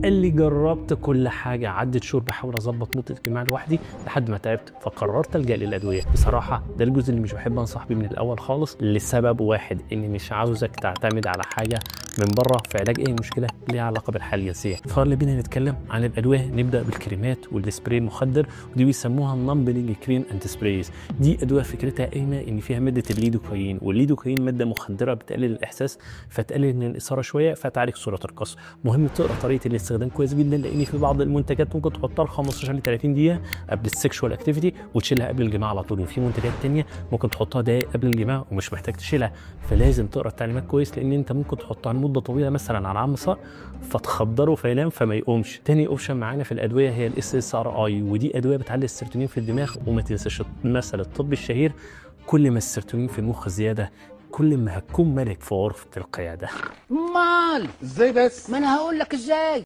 قال لي جربت كل حاجه، عدت شهور بحاول اظبط مده الجماع لوحدي لحد ما تعبت، فقررت الجا للادويه. بصراحه ده الجزء اللي مش بحب انصح بيه من الاول خالص، لسبب واحد، اني مش عاوزك تعتمد على حاجه من بره في علاج اي مشكله ليها علاقه بالحاله الجنسيه. فيلا بينا نتكلم عن الادويه. نبدا بالكريمات والسبراي المخدر، ودي بيسموها النون بيلينج كريم اند سبرايز. دي ادويه فكرتها قايمه ان فيها ماده الليدوكاين، والليدوكاين ماده مخدره بتقلل الاحساس، فتقلل من الاثاره شويه، فتعالج صوره القص. مهم تقرا طريقه الاستخدام كويس جدا، لان في بعض المنتجات ممكن تحطها 15 ل 30 دقيقه قبل السكشوال اكتيفيتي وتشيلها قبل الجماع على طول، وفي منتجات ثانيه ممكن تحطها دقائق قبل الجماع ومش محتاج تشيلها. فلازم تقرا التعليمات كويس، لان انت ممكن تحطها لمده طويله مثلا على عم صقر فتخدره فينام فما يقومش. تاني اوبشن معانا في الادويه هي الاس اس ار اي، ودي ادويه بتعلي السيروتونين في الدماغ. وما تنساش المثل الطبي الشهير، كل ما السيروتونين في المخ زياده كل ما هتكون ملك في غرفه القياده. مال ازاي بس؟ ما انا هقول لك ازاي.